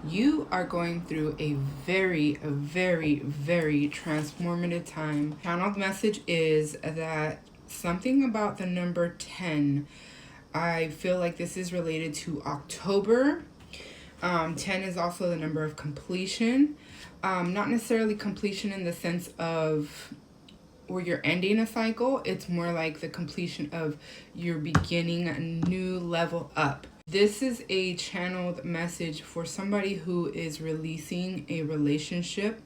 You are going through a very, very transformative time. Channeled message is that something about the number 10. I feel like this is related to October. 10 is also the number of completion. Not necessarily completion in the sense of where you're ending a cycle. It's more like the completion of you're beginning a new level up. This is a channeled message for somebody who is releasing a relationship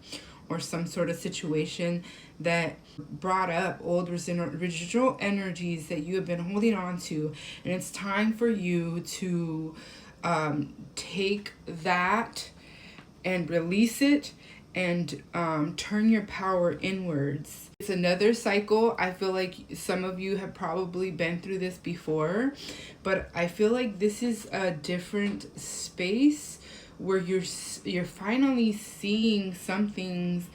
or some sort of situation that brought up old residual energies that you have been holding on to. And it's time for you to take that and release it and turn your power inwards. It's another cycle. I feel like some of you have probably been through this before, but I feel like this is a different space where you're finally seeing some things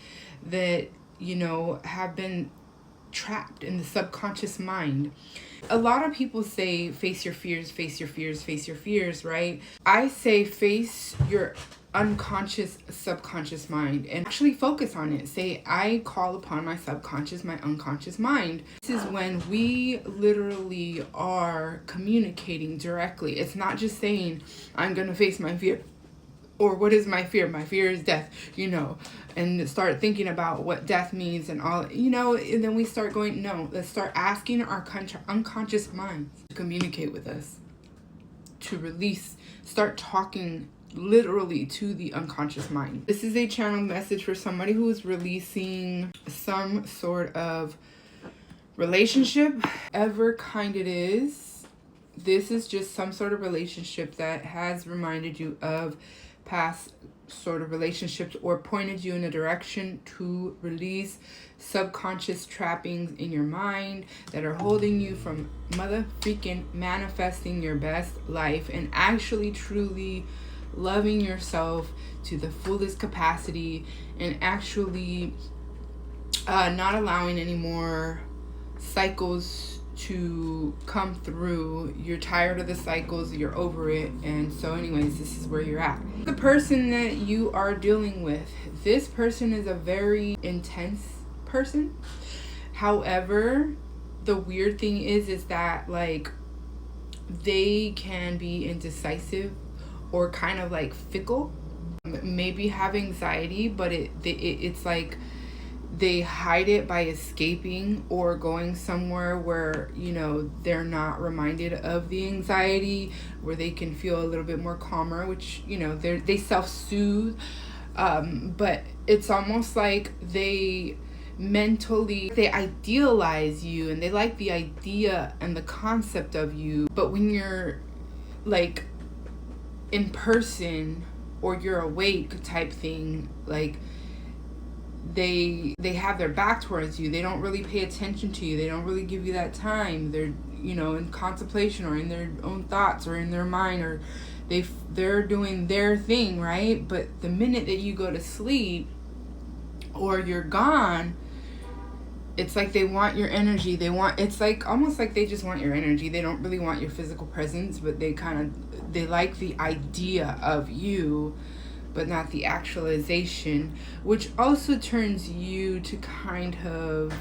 that, you know, have been trapped in the subconscious mind. A lot of people say face your fears, face your fears, face your fears, right? I say face your unconscious subconscious mind and actually focus on it. Say, I call upon my subconscious, my unconscious mind. This is when we literally are communicating directly. It's not just saying, I'm gonna face my fear, or what is my fear? My fear is death, you know, and start thinking about what death means and all, you know, and then we start going, no, let's start asking our unconscious minds to communicate with us, to release, start talking literally to the unconscious mind. This is a channel message for somebody who is releasing some sort of relationship, ever kind it is. This is just some sort of relationship that has reminded you of past sort of relationships or pointed you in a direction to release subconscious trappings in your mind that are holding you from mother freaking manifesting your best life and actually truly loving yourself to the fullest capacity and actually not allowing any more cycles to come through. You're tired of the cycles, you're over it, and so anyways, this is where you're at. The person that you are dealing with, this person is a very intense person. However, the weird thing is that like they can be indecisive or kind of like fickle, maybe have anxiety, but it's like they hide it by escaping or going somewhere where, you know, they're not reminded of the anxiety, where they can feel a little bit more calmer, which, you know, they self-soothe, but it's almost like they idealize you and they like the idea and the concept of you, but when you're like in person or you're awake type thing, like they have their back towards you. They don't really pay attention to you. They don't really give you that time. They're, you know, in contemplation or in their own thoughts or in their mind, or they're doing their thing, right? But the minute that you go to sleep or you're gone, it's like they want your energy. It's like almost like they just want your energy. They don't really want your physical presence, but they like the idea of you, but not the actualization, which also turns you to kind of,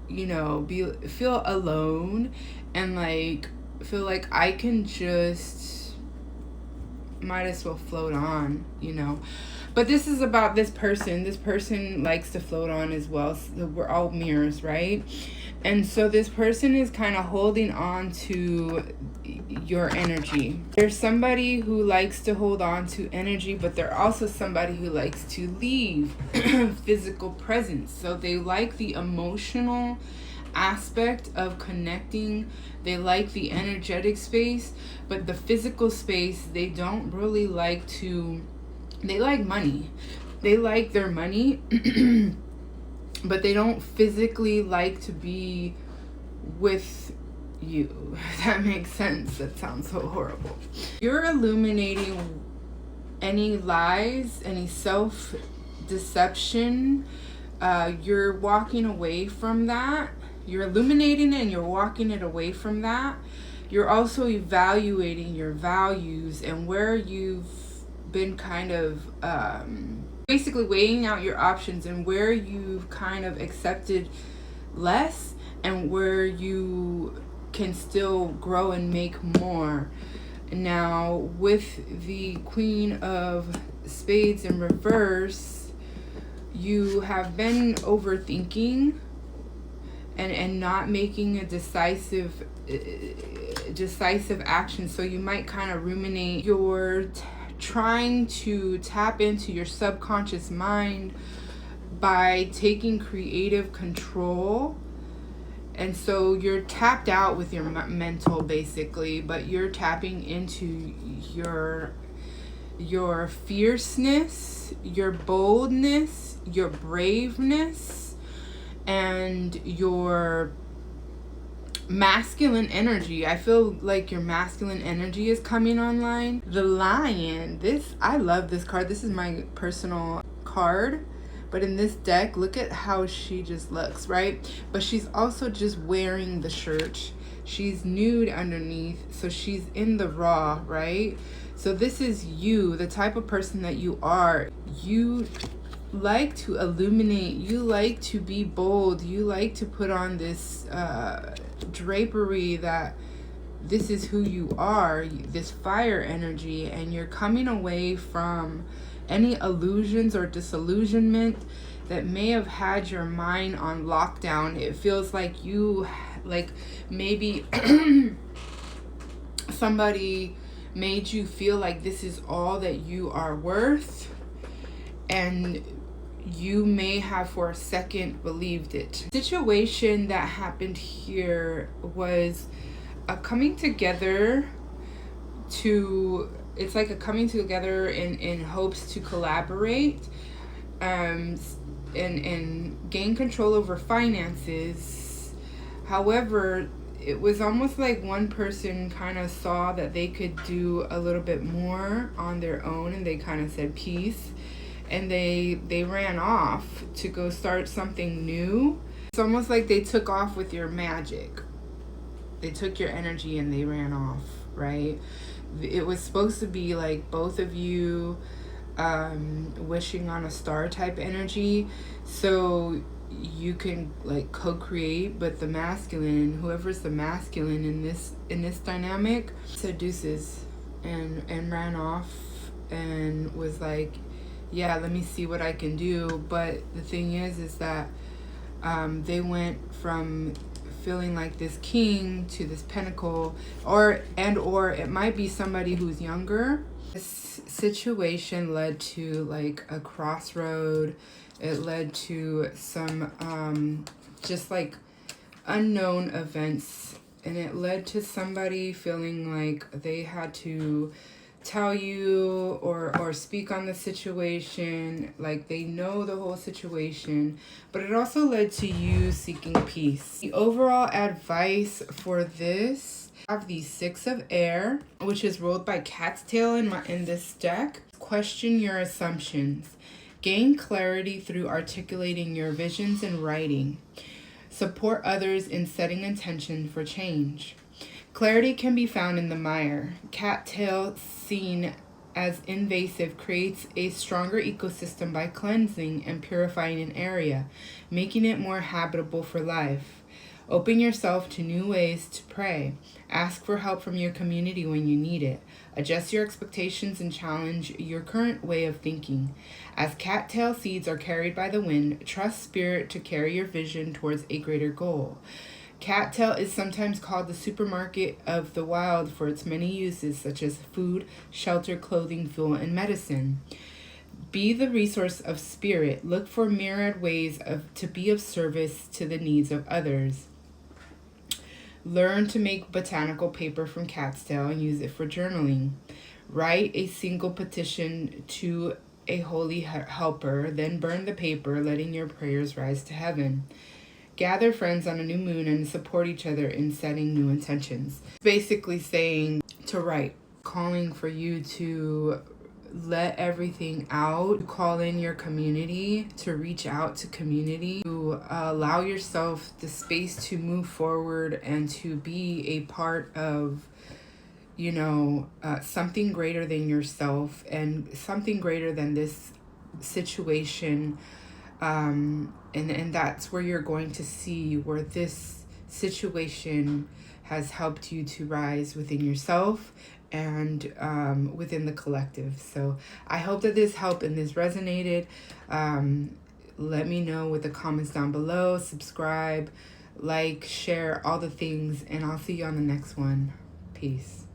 you know, feel alone and like feel like I can just might as well float on, you know. But this is about this person. This person likes to float on as well. So we're all mirrors, right? And so this person is kind of holding on to your energy. There's somebody who likes to hold on to energy, but they're also somebody who likes to leave physical presence. So they like the emotional aspect of connecting. They like the energetic space, but the physical space, they don't really like to. They like money. They like their money, but they don't physically like to be with you. That makes sense. That sounds so horrible. You're illuminating any lies, any self-deception. You're walking away from that. You're illuminating it and you're walking it away from that. You're also evaluating your values and where you've been kind of basically weighing out your options and where you've kind of accepted less and where you can still grow and make more. Now, with the Queen of Spades in reverse, you have been overthinking and not making a decisive action. So you might kind of ruminate. You're trying to tap into your subconscious mind by taking creative control. And so you're tapped out with your mental, basically, but you're tapping into your fierceness, your boldness, your braveness, and your masculine energy. I feel like your masculine energy is coming online. The Lion, I love this card. This is my personal card. But in this deck, look at how she just looks, right? But she's also just wearing the shirt. She's nude underneath, so she's in the raw, right? So this is you, the type of person that you are. You like to illuminate. You like to be bold. You like to put on this drapery that this is who you are, this fire energy, and you're coming away from any illusions or disillusionment that may have had your mind on lockdown. It feels like maybe somebody made you feel like this is all that you are worth, and you may have for a second believed it. The situation that happened here was a coming together it's like a coming together in hopes to collaborate and gain control over finances. However, it was almost like one person kind of saw that they could do a little bit more on their own, and they kind of said peace, and they ran off to go start something new. It's almost like they took off with your magic. They took your energy and they ran off, right? It was supposed to be like both of you wishing on a star type energy, so you can like co-create. But the masculine, whoever's the masculine in this dynamic, said deuces and ran off and was like, yeah, let me see what I can do. But the thing is that they went from feeling like this king to this pentacle, or it might be somebody who's younger. This situation led to like a crossroad. It led to some just like unknown events, and it led to somebody feeling like they had to tell you or speak on the situation, like they know the whole situation. But it also led to you seeking peace. The overall advice for this, I have the Six of Air, which is ruled by Cat's Tail in this deck. Question your assumptions. Gain clarity through articulating your visions and writing. Support others in setting intention for change. Clarity can be found in the mire. Cattail, seen as invasive, creates a stronger ecosystem by cleansing and purifying an area, making it more habitable for life. Open yourself to new ways to pray. Ask for help from your community when you need it. Adjust your expectations and challenge your current way of thinking. As cattail seeds are carried by the wind, trust spirit to carry your vision towards a greater goal. Cattail is sometimes called the supermarket of the wild for its many uses, such as food, shelter, clothing, fuel, and medicine. Be the resource of spirit. Look for myriad ways to be of service to the needs of others. Learn to make botanical paper from cat's tail and use it for journaling. Write a single petition to a holy helper, then burn the paper, letting your prayers rise to heaven. Gather friends on a new moon and support each other in setting new intentions. Basically saying to write, calling for you to let everything out, call in your community, to reach out to community, to allow yourself the space to move forward and to be a part of, something greater than yourself and something greater than this situation. And that's where you're going to see where this situation has helped you to rise within yourself and within the collective. So I hope that this helped and this resonated. Let me know with the comments down below. Subscribe, like, share, all the things, and I'll see you on the next one. Peace.